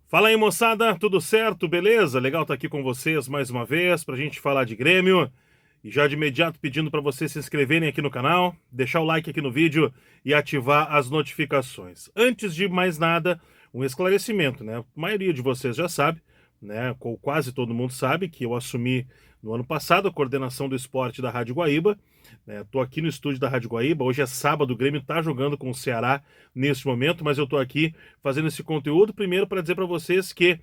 Fala aí, moçada, tudo certo? Beleza? Legal estar aqui com vocês mais uma vez para a gente falar de Grêmio. E já de imediato pedindo para vocês se inscreverem aqui no canal, deixar o like aqui no vídeo e ativar as notificações. Antes de mais nada, um esclarecimento, né? A maioria de vocês já sabe, né? Quase todo mundo sabe que eu assumi no ano passado a coordenação do esporte da Rádio Guaíba. Estou aqui no estúdio da Rádio Guaíba. Hoje é sábado, o Grêmio está jogando com o Ceará neste momento, mas eu estou aqui fazendo esse conteúdo primeiro para dizer para vocês que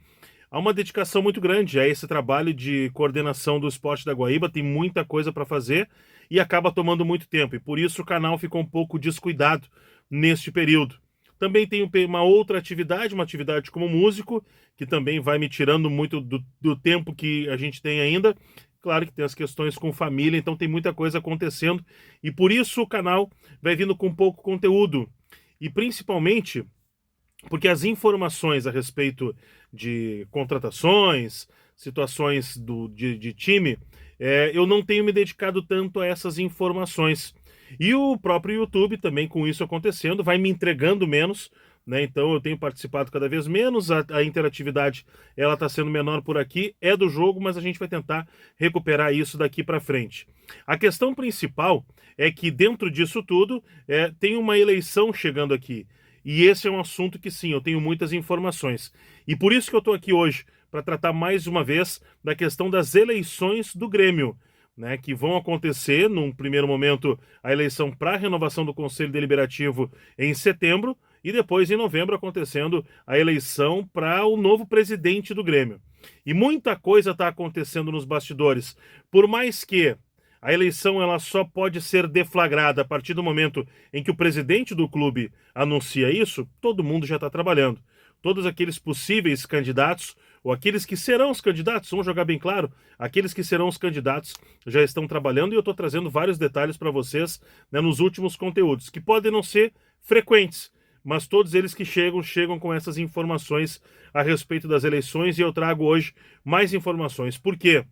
há uma dedicação muito grande a esse trabalho de coordenação do esporte da Guaíba, tem muita coisa para fazer e acaba tomando muito tempo, e por isso o canal ficou um pouco descuidado neste período. Também tenho uma outra atividade, uma atividade como músico, que também vai me tirando muito do tempo que a gente tem ainda. Claro que tem as questões com família, então tem muita coisa acontecendo, e por isso o canal vai vindo com pouco conteúdo, e principalmente porque as informações a respeito de contratações, situações de time, eu não tenho me dedicado tanto a essas informações. E o próprio YouTube também, com isso acontecendo, vai me entregando menos, né? Então eu tenho participado cada vez menos, a interatividade ela está sendo menor por aqui, é do jogo, mas a gente vai tentar recuperar isso daqui para frente. A questão principal é que dentro disso tudo tem uma eleição chegando aqui. E esse é um assunto que sim, eu tenho muitas informações. E por isso que eu estou aqui hoje, para tratar mais uma vez da questão das eleições do Grêmio, né, que vão acontecer, num primeiro momento, a eleição para a renovação do Conselho Deliberativo em setembro, e depois, em novembro, acontecendo a eleição para o novo presidente do Grêmio. E muita coisa está acontecendo nos bastidores. Por mais que a eleição ela só pode ser deflagrada a partir do momento em que o presidente do clube anuncia isso, todo mundo já está trabalhando. Todos aqueles possíveis candidatos, ou aqueles que serão os candidatos, vamos jogar bem claro, aqueles que serão os candidatos já estão trabalhando, e eu estou trazendo vários detalhes para vocês, né, nos últimos conteúdos, que podem não ser frequentes, mas todos eles que chegam com essas informações a respeito das eleições, e eu trago hoje mais informações. Por quê?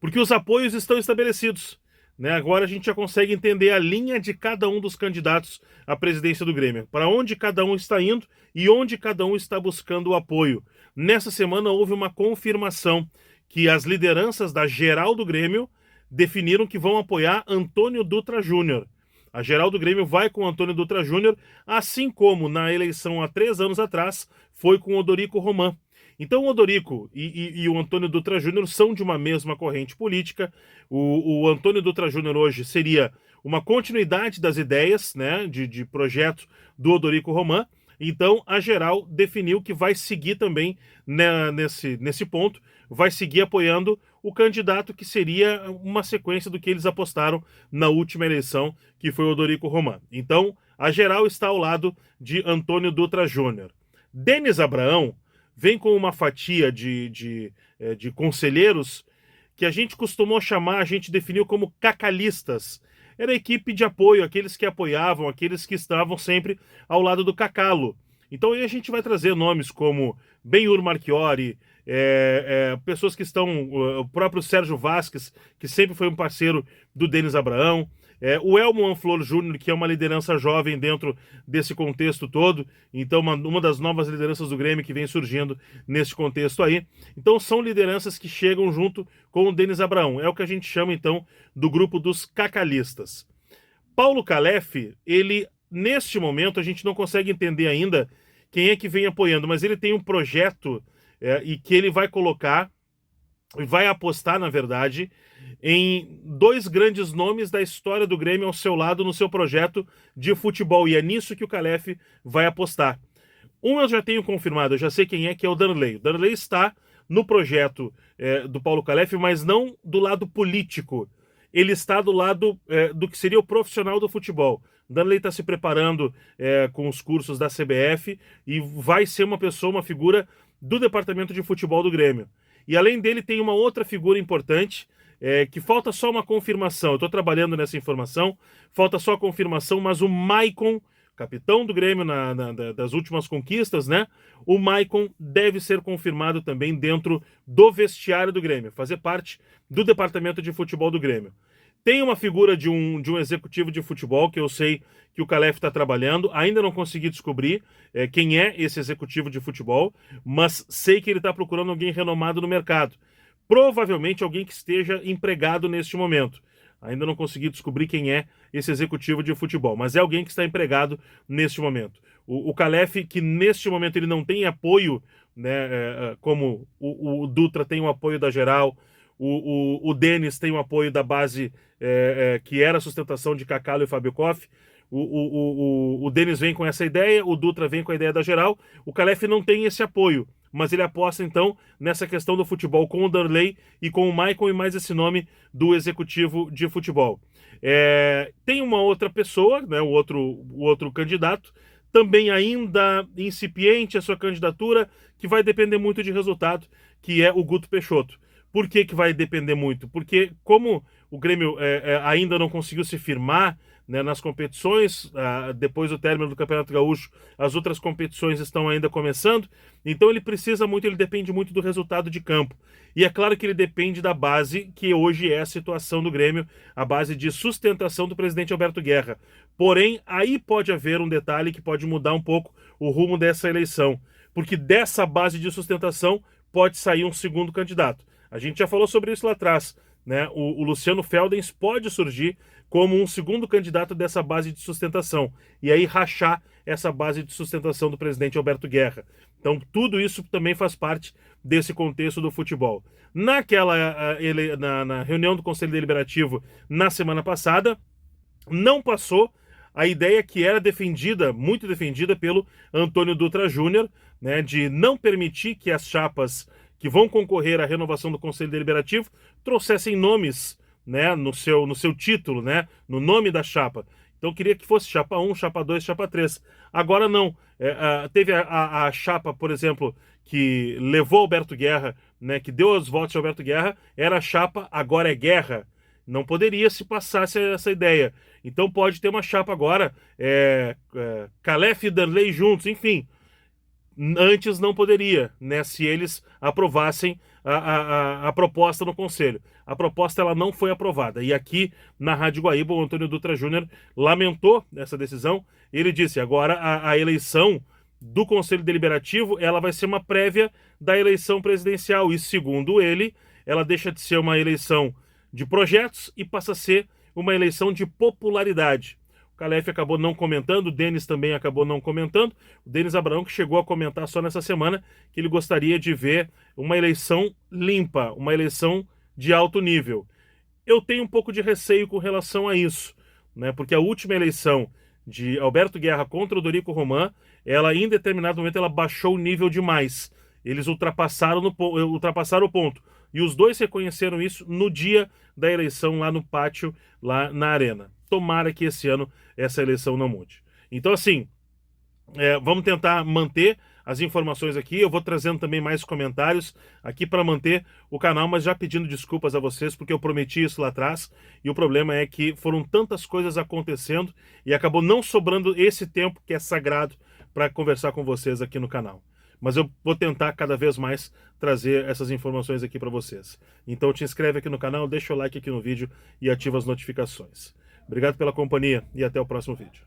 Porque os apoios estão estabelecidos, né? Agora a gente já consegue entender a linha de cada um dos candidatos à presidência do Grêmio, para onde cada um está indo e onde cada um está buscando o apoio. Nessa semana houve uma confirmação que as lideranças da geral do Grêmio definiram que vão apoiar Antônio Dutra Júnior. A geral do Grêmio vai com Antônio Dutra Júnior, assim como na eleição há 3 anos atrás foi com Odorico Roman. Então o Odorico e o Antônio Dutra Júnior são de uma mesma corrente política. O Antônio Dutra Júnior hoje seria uma continuidade das ideias, né, de projeto do Odorico Roman. Então a geral definiu que vai seguir também, né, nesse ponto, vai seguir apoiando o candidato que seria uma sequência do que eles apostaram na última eleição, que foi o Odorico Roman. Então a geral está ao lado de Antônio Dutra Júnior. Denis Abraão vem com uma fatia de conselheiros que a gente costumou chamar, a gente definiu como cacalistas. Era a equipe de apoio, aqueles que apoiavam, aqueles que estavam sempre ao lado do Cacalo. Então aí a gente vai trazer nomes como Benhur Marchiori, pessoas que estão, o próprio Sérgio Vasquez, que sempre foi um parceiro do Denis Abraão, o Elmo Anflor Júnior, que é uma liderança jovem dentro desse contexto todo, então uma das novas lideranças do Grêmio que vem surgindo nesse contexto aí. Então são lideranças que chegam junto com o Denis Abraão, é o que a gente chama então do grupo dos cacalistas. Paulo Calef, ele, neste momento, a gente não consegue entender ainda quem é que vem apoiando, mas ele tem um projeto e que ele vai colocar, e vai apostar, na verdade, em 2 grandes nomes da história do Grêmio ao seu lado no seu projeto de futebol, e é nisso que o Calef vai apostar. Um eu já tenho confirmado, eu já sei quem é, que é o Danley. O Danley está no projeto do Paulo Calef, mas não do lado político. Ele está do lado do que seria o profissional do futebol. O Danley está se preparando com os cursos da CBF e vai ser uma pessoa, uma figura do departamento de futebol do Grêmio. E além dele tem uma outra figura importante, que falta só uma confirmação. Eu estou trabalhando nessa informação, falta só a confirmação, mas o Maicon, capitão do Grêmio das últimas conquistas, né? O Maicon deve ser confirmado também dentro do vestiário do Grêmio, fazer parte do departamento de futebol do Grêmio. Tem uma figura de um executivo de futebol que eu sei que o Calef está trabalhando. Ainda não consegui descobrir quem é esse executivo de futebol, mas sei que ele está procurando alguém renomado no mercado. Provavelmente alguém que esteja empregado neste momento. Ainda não consegui descobrir quem é esse executivo de futebol, mas é alguém que está empregado neste momento. O Calef, que neste momento ele não tem apoio, né, como o Dutra tem o apoio da Geral, o Denis tem o apoio da base que era a sustentação de Cacalo e Fábio Koff. O Denis vem com essa ideia, o Dutra vem com a ideia da Geral. O Calef não tem esse apoio, mas ele aposta então nessa questão do futebol com o Darley e com o Maicon e mais esse nome do executivo de futebol. Tem uma outra pessoa, né, o outro candidato, também ainda incipiente a sua candidatura, que vai depender muito de resultado, que é o Guto Peixoto. Por que vai depender muito? Porque como o Grêmio ainda não conseguiu se firmar, né, nas competições, depois do término do Campeonato Gaúcho, as outras competições estão ainda começando, então ele depende muito do resultado de campo. E é claro que ele depende da base, que hoje é a situação do Grêmio, a base de sustentação do presidente Alberto Guerra. Porém, aí pode haver um detalhe que pode mudar um pouco o rumo dessa eleição, porque dessa base de sustentação pode sair um segundo candidato. A gente já falou sobre isso lá atrás, né? O Luciano Feldens pode surgir como um segundo candidato dessa base de sustentação, e aí rachar essa base de sustentação do presidente Alberto Guerra. Então tudo isso também faz parte desse contexto do futebol. Na reunião do Conselho Deliberativo na semana passada, não passou a ideia que era muito defendida pelo Antônio Dutra Júnior, né, de não permitir que as chapas que vão concorrer à renovação do Conselho Deliberativo trouxessem nomes, né, no seu título, né, no nome da chapa. Então queria que fosse chapa 1, chapa 2, chapa 3. Agora não. Teve a chapa, por exemplo, que levou Alberto Guerra, né, que deu os votos a Alberto Guerra, era a chapa Agora é Guerra. Não poderia se passasse essa ideia. Então pode ter uma chapa agora, Calef e Darley juntos, enfim. Antes não poderia, né, se eles aprovassem a proposta no Conselho. A proposta ela não foi aprovada. E aqui na Rádio Guaíba, o Antônio Dutra Júnior lamentou essa decisão. Ele disse, agora a eleição do Conselho Deliberativo ela vai ser uma prévia da eleição presidencial. E segundo ele, ela deixa de ser uma eleição de projetos e passa a ser uma eleição de popularidade. O Calef acabou não comentando, o Denis também acabou não comentando. O Denis Abraão que chegou a comentar só nessa semana que ele gostaria de ver uma eleição limpa, uma eleição de alto nível. Eu tenho um pouco de receio com relação a isso, né? Porque a última eleição de Alberto Guerra contra o Dorico Roman, ela em determinado momento ela baixou o nível demais. Eles ultrapassaram o ponto. E os dois reconheceram isso no dia da eleição lá no pátio, lá na arena. Tomara que esse ano essa eleição não mude. Então, assim, vamos tentar manter as informações aqui. Eu vou trazendo também mais comentários aqui para manter o canal, mas já pedindo desculpas a vocês, porque eu prometi isso lá atrás. E o problema é que foram tantas coisas acontecendo e acabou não sobrando esse tempo que é sagrado para conversar com vocês aqui no canal. Mas eu vou tentar cada vez mais trazer essas informações aqui para vocês. Então te inscreve aqui no canal, deixa o like aqui no vídeo e ativa as notificações. Obrigado pela companhia e até o próximo vídeo.